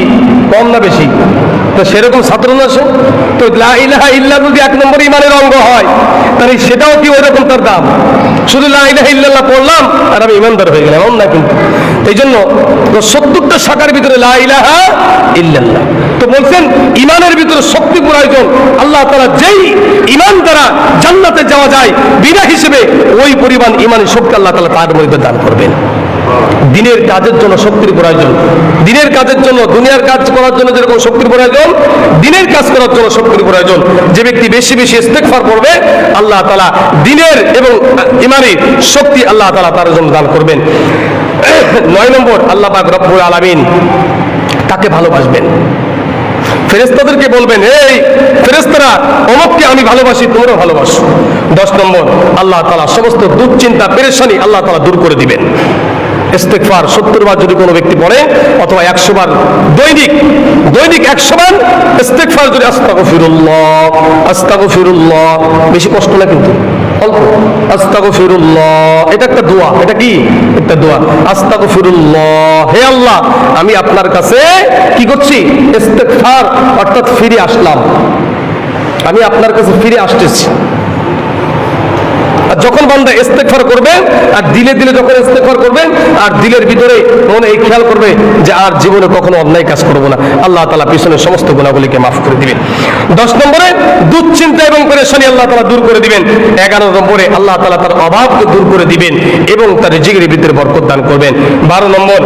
কম না বেশি? তো সেরকম ছাত্র না সে, তো লা ইলাহা ইল্লাল্লাহ যদি 1 নম্বর ইমানের অঙ্গ হয় তাহলে সেটাও কি ওইরকম তার দাম? শুধু লা ইলাহা ইল্লাল্লাহ পড়লাম আর আমি ইমানদার হয়ে গেলাম, এমন না কিন্তু। এই জন্য 70টা শাখার ভিতরে লা ইলাহা ইল্লাল্লাহ। তো বলছেন ইমানের ভিতরে শক্তি প্রয়োজন। আল্লাহ তাআলা যেই ইমান দ্বারা জান্নাতে যাওয়া যায় বিনা হিসেবে, ওই পরিমাণ ইমানের শক্তি আল্লাহ তাআলা তার মধ্যে দান করবেন। দিনের কাজের জন্য শক্তির প্রয়োজন, দিনের কাজের জন্য, দুনিয়ার কাজ করার জন্য যেরকম শক্তির প্রয়োজন, দিনের কাজ করার জন্য শক্তির প্রয়োজন। যে ব্যক্তি বেশি বেশি ইস্তেগফার করবে আল্লাহ তাআলা দিনের এবং ইমানের শক্তি আল্লাহ তাআলা তার জন্য দান করবেন। 9 নম্বর আল্লাহ পাক রব্বুল আলামিন তাকে ভালোবাসবেন। ফেরেশতাদেরকে বলবেন এই ফেরেশতারা অমুককে আমি ভালোবাসি, তোমরাও ভালোবাসো। 10 নম্বর আল্লাহ তাআলা সমস্ত দুশ্চিন্তা পেরেশানি আল্লাহ তাআলা দূর করে দিবেন। ইস্তেগফার 70 বার যদি কোনো ব্যক্তি পড়ে অথবা 100 বার দৈনিক 100 বার ইস্তেগফার যদি আস্তাগফিরুল্লাহ আস্তাগফিরুল্লাহ, বেশি কষ্ট না কিন্তু, অল্প আস্তাগফিরুল্লাহ, এটা একটা দোয়া। এটা কি? একটা দোয়া। আস্তাগফিরুল্লাহ, হে আল্লাহ আমি আপনার কাছে কি করছি? ইস্তেগফার অর্থাৎ ফিরে আসলাম, আমি আপনার কাছে ফিরে আসতেছি। আর যখন বান্দা ইস্তেগফার করবে আর দিলে দিলে যখন ইস্তেগফার করবে আর দিলের ভিতরে মনে এই খেয়াল করবে যে আর জীবনে কখনো অন্যায় কাজ করবো না, আল্লাহ তাআলা পিছনের সমস্ত গুনাহগুলিকে মাফ করে দিবেন। 10 নম্বরে দুশ্চিন্তা এবং পেরেশানি আল্লাহ তাআলা দূর করে দিবেন। 11 নম্বরে আল্লাহ তাআলা তার অভাবকে দূর করে দিবেন এবং তার রিজিকের ভিতরে বরকত দান করবেন। 12 নম্বর,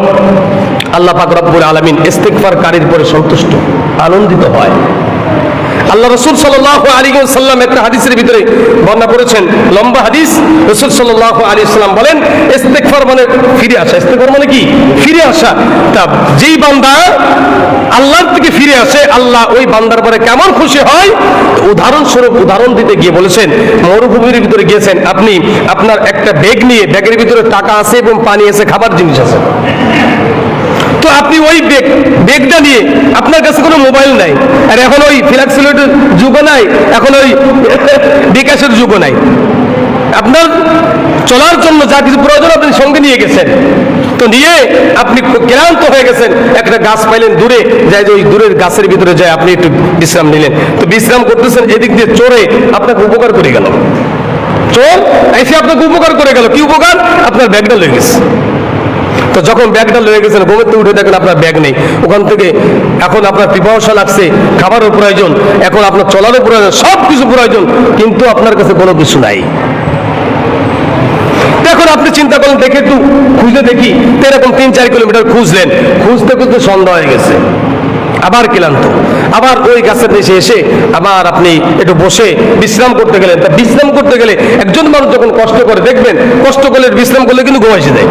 আল্লাহ পাক রব্বুল আলামিন ইস্তেগফারকারীর উপরে সন্তুষ্ট, আনন্দিত হয়। আল্লাহ রাসূল সাল্লাল্লাহু আলাইহি ওয়াসাল্লাম একটা হাদিসের ভিতরে বর্ণনা করেছেন, লম্বা হাদিস। রাসূল সাল্লাল্লাহু আলাইহি ওয়াসাল্লাম বলেন ইস্তেগফার মানে ফিরে আসা। ইস্তেগফার মানে কি? ফিরে আসা। তা যেই বান্দা আল্লাহর থেকে ফিরে আসে, আল্লাহ ওই বান্দার পরে কেমন খুশি হয়, উদাহরণস্বরূপ উদাহরণ দিতে গিয়ে বলেছেন, মরুভূমির ভিতরে গিয়েছেন আপনি, আপনার একটা ব্যাগ নিয়ে, ব্যাগের ভিতরে টাকা আছে এবং পানি আছে, খাবার জিনিস আছে। তো আপনি ওই ব্যাগটা নিয়ে, আপনার কাছে কোনো মোবাইল নাই, আর এখন ওই ফ্ল্যাক্সিলোটের যুগও নাই, এখন ওই বিকাশের যুগও নাই। আপনার চলার জন্য যা কিছু প্রয়োজন আপনি সঙ্গে নিয়ে গেছেন, তো নিয়ে আপনি ক্লান্ত হয়ে গেছেন, একটা গাছ পাইলেন দূরে, যাই যে ওই দূরের গাছের ভিতরে যায় আপনি একটু বিশ্রাম নিলেন। তো বিশ্রাম করতেছেন, এদিক দিয়ে চোরে আপনাকে উপকার করে গেল। চোর এসে আপনাকে উপকার করে গেল। কি উপকার? আপনার ব্যাগটা লয়ে গেছে। তো যখন ব্যাগটা লয়ে গেছেন, ঘুমের থেকে উঠে দেখেন আপনার ব্যাগ নেই। ওখান থেকে এখন আপনার পিপাসা লাগছে, খাবারের প্রয়োজন, এখন আপনার চলারও প্রয়োজন, সব কিছু প্রয়োজন, কিন্তু আপনার কাছে কোনো কিছু নাই। এখন আপনি চিন্তা করলেন দেখে একটু খুঁজে দেখি, তো এরকম 3-4 কিলোমিটার খুঁজলেন, খুঁজতে খুঁজতে সন্ধ্যা হয়ে গেছে, আবার ক্লান্ত, আবার ওই গাছের নিচে এসে আবার আপনি একটু বসে বিশ্রাম করতে গেলেন। তা বিশ্রাম করতে গেলে একজন মানুষ যখন কষ্ট করে, দেখবেন কষ্ট করলে বিশ্রাম করলে কিন্তু ঘুম এসে যায়।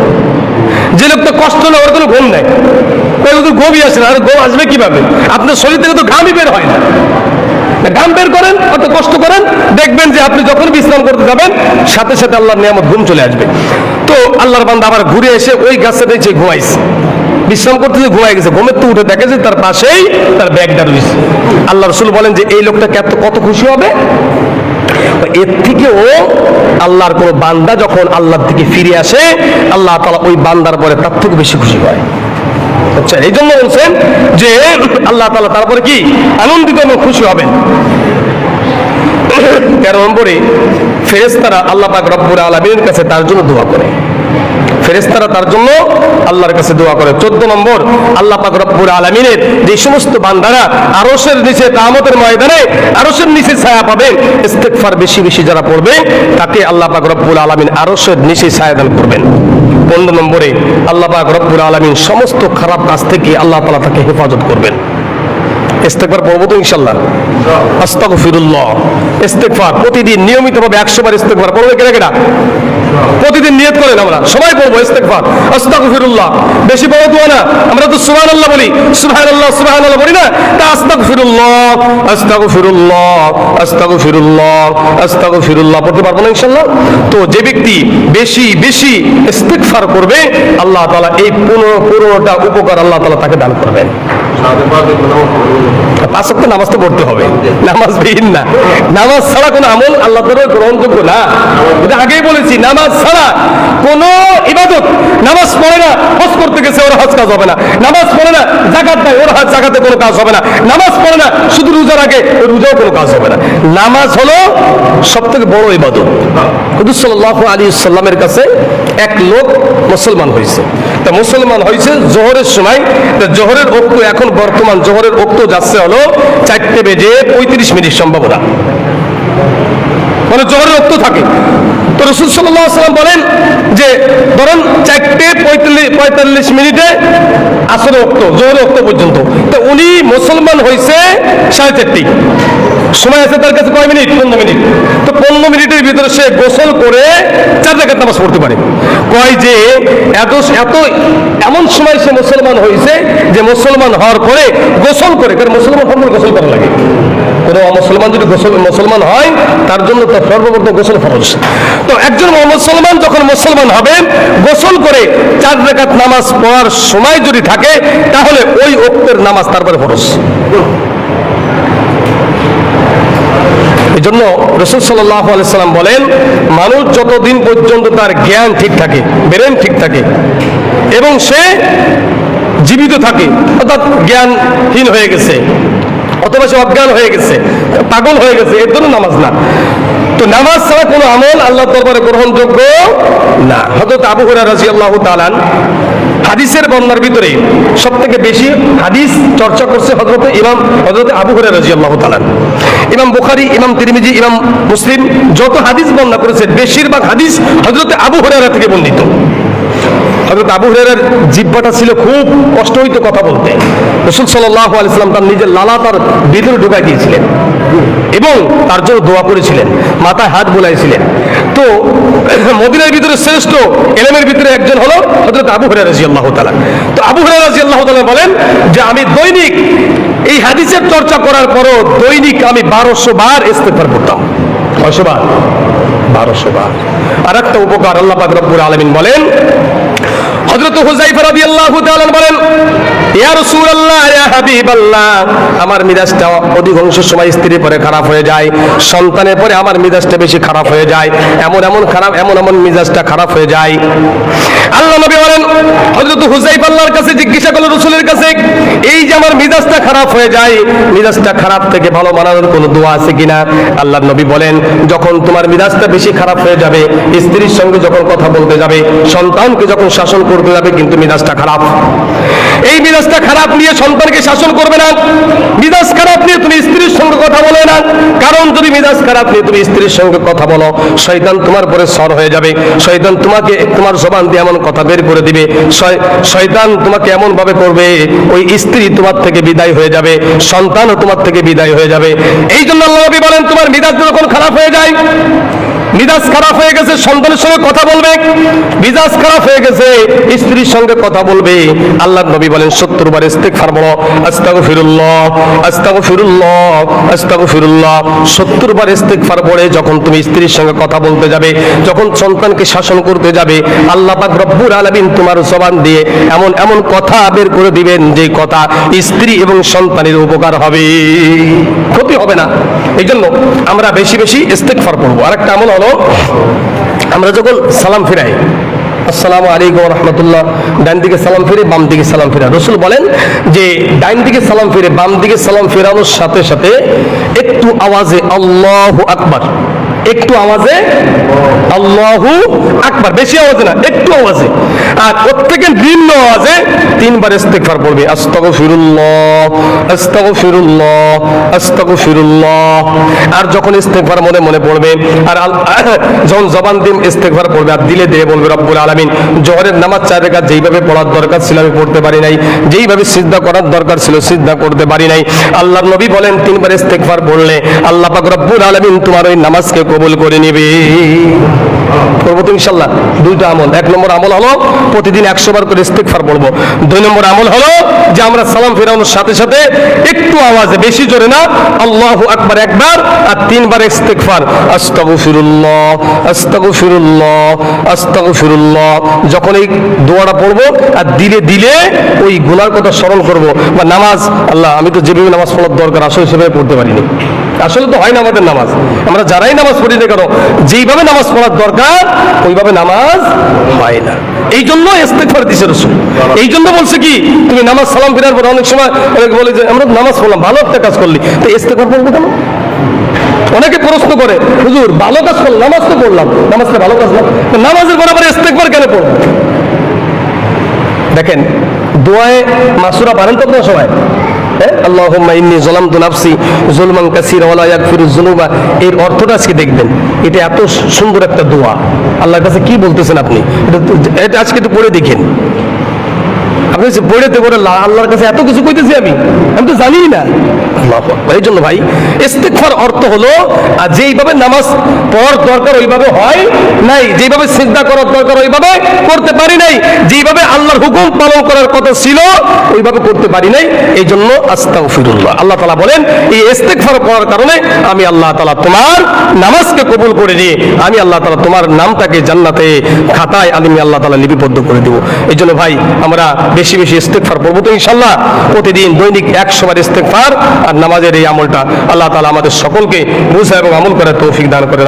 যে লোক তো কষ্ট না, ওর কোনো ঘুম নেই, ঘুমই আসে না। আর ঘুম আসবে কিভাবে? আপনার শরীর থেকে তো ঘামই বের হয় না। ঘাম বের করেন, অত কষ্ট করেন, দেখবেন যে আপনি যখন বিশ্রাম করতে যাবেন সাথে সাথে আল্লাহর নিয়ামত ঘুম চলে আসবে। তো আল্লাহর বান্দা আবার ঘুরে এসে ওই গাছের নিচে ঘুমাইছে, বিশ্রাম করতে ঘুমাই গেছে, ঘুমের তো উঠে দেখে যে তার পাশেই তার ব্যাগটা রয়েছে। আল্লাহ রাসূল বলেন যে এই লোকটা কত খুশি হবে। এর থেকেও আল্লাহর কোন বান্দা যখন আল্লাহর দিকে ফিরে আসে, আল্লাহ তাআলা ওই বান্দার পরে তার থেকে বেশি খুশি হয়। আচ্ছা, এই জন্য বলছেন যে আল্লাহ তাআলা তারপরে কি আনন্দিত এবং খুশি হবেন। 13 নম্বরে, ফেরেশতারা আল্লাহ পাক রব্বুল আলামিনের কাছে তার জন্য দোয়া করে। ফেরেশতারা তার জন্য আল্লাহর কাছে দোয়া করে। 14 নম্বর, আল্লাহ পাক রব্বুল আলামিনের যে সমস্ত বান্দারা আরশের নিচে, কিয়ামতের ময়দানে আরশের নিচে ছায়া পাবেন, ইস্তেগফার বেশি বেশি যারা পড়বে তাকে আল্লাহ পাক রব্বুল আলামিন আরশের নিচে ছায়া দান করবেন। 15 নম্বরে, আল্লাহ পাক রব্বুল আলামিন সমস্ত খারাপ কাজ থেকে আল্লাহ তাআলা তাকে হেফাজত করবেন। ইস্তেগফার পড়বো তো ইনশাআল্লাহ। আস্তাগফিরুল্লাহ, ইস্তেগফার প্রতিদিন নিয়মিতভাবে 100 বার ইস্তেগফার পড়বে। কেনা প্রতিদিন নিয়ত করেন, আমরা সবাই পড়বো ইস্তেগফার, আস্তাগফিরুল্লাহ। বেশি বড় দোয়া না, আমরা তো সুবহানাল্লাহ বলি, সুবহানাল্লাহ সুবহানাল্লাহ বলি না, তা আস্তাগফিরুল্লাহ আস্তাগফিরুল্লাহ আস্তাগফিরুল্লাহ আস্তাগফিরুল্লাহ পড়তে পারবো না ইনশাআল্লাহ। তো যে ব্যক্তি বেশি বেশি ইস্তেগফার করবে, আল্লাহ তাআলা এই পুরোটা উপকার আল্লাহ তাআলা তাকে দান করবেন। 5 ওয়াক্ত নামাজ তো পড়তে হবে, নামাজ বিহীন না। নামাজ ছাড়া কোনো আমল আল্লাহ তাআলার গ্রহণযোগ্য না। এটা আগেই বলেছি, নামাজ ছাড়া কোনো ইবাদত, নামাজ পড়ে না হজ করতে গেছে ওর হজ কাজ হবে না, নামাজ পড়ে না যাকাত দেয় ওর যাকাতে কোনো কাজ হবে না, নামাজ পড়ে না শুধু রোজার আগে রোজাও কোনো কাজ হবে না। নামাজ হলো সবথেকে বড় ইবাদত। হুজুর সাল্লাল্লাহু আলাইহি ওয়াসাল্লামের কাছে এক লোক মুসলমান হয়েছে। তা মুসলমান হয়েছে জোহরের সময়। জোহরের ওক্ত, এখন বর্তমান জোহরের ওক্ত যাচ্ছে হলো 4:35 সম্ভাবনা, মানে জোহরের ওক্ত থাকে। তো রাসূল সাল্লাল্লাহু আলাইহি ওয়াসাল্লাম বলেন যে ধরুন 4:45 আসরের ওক্ত, জোহরের ওক্ত পর্যন্ত। তো উনি মুসলমান হয়েছে 4:30 সময় আছে তার কাছে, কয় মিনিট? 15 মিনিট। তো 15 মিনিটের ভিতরে সে গোসল করে 4 রাকাত নামাজ পড়তে পারে। কয় যে এমন সময় সে মুসলমান হয়েছে যে মুসলমান হওয়ার পরে গোসল করে, কারণ মুসলমান হওয়ার পরে গোসল করা লাগে। কোনো মুসলমান যদি মুসলমান হয় তার জন্য তার সর্বপ্রথম গোসল ফরজ। তো একজন মুসলমান যখন মুসলমান হবে, গোসল করে 4 রাকাত নামাজ পড়ার সময় যদি থাকে, তাহলে ওই ওক্তের নামাজ তারপরে ফরজ। এই জন্য রাসূল সাল্লাল্লাহু আলাইহি সাল্লাম বলেন, মানুষ যতদিন পর্যন্ত তার জ্ঞান ঠিক থাকে, ব্রেন ঠিক থাকে এবং সে জীবিত থাকে, অর্থাৎ জ্ঞানহীন হয়ে গেছে, অথবা সে অজ্ঞান হয়ে গেছে, পাগল হয়ে গেছে, এর জন্য নামাজ না। তো নামাজ ছাড়া কোনো আমল আল্লাহর দরবারে গ্রহণযোগ্য না। হযরত আবু হুরায়রা রাদিয়াল্লাহু তাআলা হাদিসের বর্ণনার ভিতরে সবথেকে বেশি হাদিস চর্চা করছে হযরত আবু হুরায়রা রাদিয়াল্লাহু তাআলা। ইমাম বুখারী, ইমাম তিরমিজি, ইমাম মুসলিম যত হাদিস বর্ণনা করেছে বেশিরভাগ হাদিস হযরত আবু হুরায়রা থেকে বর্ণিত। হযরত আবু হুরায়রার জিহ্বাটা ছিল খুব কষ্ট হইতো কথা বলতে। রাসূল সাল্লাল্লাহু আলাইহি ওয়াসাল্লাম তার নিজের লালা তার ভিতরে ঢুকাই দিয়েছিলেন এবং তার জন্য দোয়া করেছিলেন, মাথায় হাত বুলাইছিলেন। তো মদিনার ভিতরে শ্রেষ্ঠ ইলমের ভিতরে একজন হলো হযরত আবু হুরায়রা রাদিয়াল্লাহু তাআলা। তো আবু হুরায়রা রাদিয়াল্লাহু তাআলা বলেন যে আমি দৈনিক এই হাদিসের চর্চা করার পরও দৈনিক আমি 1200 বার ইস্তেগফার করতাম। 1200 বার, 1200 বার। আর একটা উপকার আল্লাহ পাক রব্বুল আলামিন বলেন, হযরত হুযায়ফা রাদিয়াল্লাহু তাআলা বলেন, ইয়া রাসূলুল্লাহ, ইয়া হাবিবাল্লাহ, আমার মিজাজটা অধিকাংশ সময় স্ত্রীর পরে খারাপ হয়ে যায়, সন্তানের পরে আমার মিজাজটা বেশি খারাপ হয়ে যায়, এমন মিজাজটা খারাপ হয়ে যায়। আল্লাহ নবী বলেন, হযরত হুযায়ফা আল্লাহর কাছে জিজ্ঞাসা করলেন, রাসূলের কাছে, এই যে আমার মিজাজটা খারাপ হয়ে যায়, মিজাজটা খারাপ থেকে ভালো বানানোর কোনো দোয়া আছে কিনা? আল্লাহর নবী বলেন, যখন তোমার মিজাজটা বেশি খারাপ হয়ে যাবে, স্ত্রীর সঙ্গে যখন কথা বলতে যাবে, সন্তানকে যখন শাসন করতে যাবে, কিন্তু মিজাজটা খারাপ, এই মিজাজটা খারাপ নিয়ে সন্তানকে শাসন করবে না, মিজাজ খারাপ নিয়ে তুমি স্ত্রীর সঙ্গে কথা বলে না। কারণ যদি মিজাজ খারাপ নিয়ে তুমি স্ত্রীর সঙ্গে কথা বলো, শয়তান তোমার পরে সর হয়ে যাবে, শয়তান তোমাকে তোমার জবান দিয়ে এমন কথা বের করে দিবে, শয়তান তোমাকে এমন ভাবে করবে, ওই স্ত্রী তোমার থেকে বিদায় হয়ে যাবে, সন্তানও তোমার থেকে বিদায় হয়ে যাবে। এই জন্য আল্লাহ নবী বলেন, তোমার মিজাজ যখন খারাপ হয়ে যায়, মিজাজ খারাপ হয়ে গেছে, সন্তানের সঙ্গে কথা বলবে, মিজাজ খারাপ হয়ে গেছে, স্ত্রীর সঙ্গে কথা বলবে, আল্লাহর নবী বলেন 70 বার ইস্তেগফার বলো, আস্তাগফিরুল্লাহ, আস্তাগফিরুল্লাহ, আস্তাগফিরুল্লাহ। 70 বার ইস্তেগফার পড়ে যখন তুমি স্ত্রীর সঙ্গে কথা বলতে যাবে, যখন সন্তানকে শাসন করতে যাবে, আল্লাহ পাক রব্বুল আলামিন তোমার জবান দিয়ে এমন কথা বের করে দিবেন, যে কথা স্ত্রী এবং সন্তানের উপকার হবে, ক্ষতি হবে না। এই জন্য আমরা বেশি বেশি ইস্তেগফার পড়বো। আরেকটা আমল হলো, আমরা যখন সালাম ফিরাই, আসসালামু আলাইকুম ওয়া রাহমাতুল্লাহ, ডান দিকে সালাম ফিরে, বাম দিকে সালাম ফিরা। রাসূল বলেন যে ডান দিকে সালাম ফিরে, বাম দিকে সালাম ফেরানোর সাথে সাথে একটু আওয়াজে আল্লাহু আকবার, একটু আওয়াজে আল্লাহু আকবার, বেশি আওয়াজে না, একটু আওয়াজে, আর প্রত্যেকের নিম্ন আওয়াজে 3 বার ইস্তেগফার পড়বে, আস্তাগফিরুল্লাহ, আস্তাগফিরুল্লাহ, আস্তাগফিরুল্লাহ। আর যখন ইস্তেগফার মনে মনে পড়বে, আর যখন জবান দিয়ে ইস্তেগফার পড়বে, আর দিলে দিয়ে বলবে, রব্বুল আলামিন, জোহরের নামাজ 4 রাকাত যেইভাবে পড়ার দরকার ছিল আমি পড়তে পারি নাই, যেইভাবে সিজদা করার দরকার ছিল সিজদা করতে পারি নাই। আল্লাহর নবী বলেন 3 বার ইস্তেগফার পড়লে আল্লাহ পাক রব্বুল আলামিন তোমার ওই নামাজকে কবুল করে নেবে। করবো তো ইনশাআল্লাহ। 2টা আমল, 1 নম্বর আমল হলো প্রতিদিন 100 বার করে ইস্তেগফার পড়বো। 2 নম্বর আমল হলো যে আমরা সালাম ফেরানোর সাথে সাথে একটু আওয়াজে, বেশি জোরে না, আল্লাহু আকবার একবার, আর 3 বার ইস্তেগফার, আস্তাগফিরুল্লাহ, আস্তাগফিরুল্লাহ, আস্তাগফিরুল্লাহ। যখন এই দোয়াটা পড়বো আর দিলে দিলে ওই গুনার কথা স্মরণ করবো, বা নামাজ, আল্লাহ আমি তো যেভাবে নামাজ পড়ার দরকার আসলে সেভাবে পড়তে পারিনি, আসলে তো হয় না আমাদের নামাজ, আমরা যারাই নামাজ পড়ি না কেন যেইভাবে নামাজ পড়ার দরকার ওইভাবে নামাজ হয় না। এই জন্য ইস্তেগফার দিয়েছে রাসূল। এই জন্য বলছে কি, তুমি নামাজ সালাম ফেরার পর অনেক সময় অনেকে বলে যে আমরা নামাজ পড়লাম, ভালো একটা কাজ করলি, তো ইস্তেগফার পড়বো কেন? অনেকে প্রশ্ন করে, হুজুর ভালো কাজ করলাম, নামাজ তো পড়লাম, নামাজটা ভালো কাজ না, নামাজের বরাবর ইস্তেগফার কেন পড়বো? দেখেন দোয়ায়ে মাসুরা পারেন তো আপনারা সবাই, আল্লাহুম্মা ইন্নী যালামতু নাফসি যুলমান কাসীরা ওয়া লা ইয়াগফিরুয যুনুবা, এর অর্থটা আজকে দেখবেন। এটা এত সুন্দর একটা দোয়া, আল্লাহর কাছে কি বলতেছেন আপনি, এটা আজকে একটু পড়ে দেখেন। আপনি পড়েতে পড়ে আল্লাহর কাছে এত কিছু কইতেছি, আমি তো জানি না। এই জন্য ভাই ইস্তেগফার অর্থ হলো, আর যেইভাবে নামাজ পড়ার দরকার ওইভাবে হয় নাই, যেইভাবে সিজদা করার দরকার ওইভাবে করতে পারি নাই, যেইভাবে আল্লাহর হুকুম পালন করার কথা ছিল ওইভাবে করতে পারি নাই। এই জন্য আস্তাগফিরুল্লাহ। আল্লাহ তাআলা বলেন এই ইস্তেগফার করার কারণে আমি আল্লাহ তাআলা তোমার নামাজকে কবুল করে নিয়ে আমি আল্লাহ তাআলা তোমার নামটাকে জান্নাতে খাতায় আমি আল্লাহ তাআলা লিপিবদ্ধ করে দেব। এই জন্য ভাই আমরা বেশি বেশি ইস্তেগফার পড়বো তো ইনশাআল্লাহ। প্রতিদিন দৈনিক 100 বার ইস্তেগফার আর নামাজের এই আমলটা আল্লাহ তাআলা আমাদের সকলকে বুঝা এবং আমল করার তৌফিক দান করে।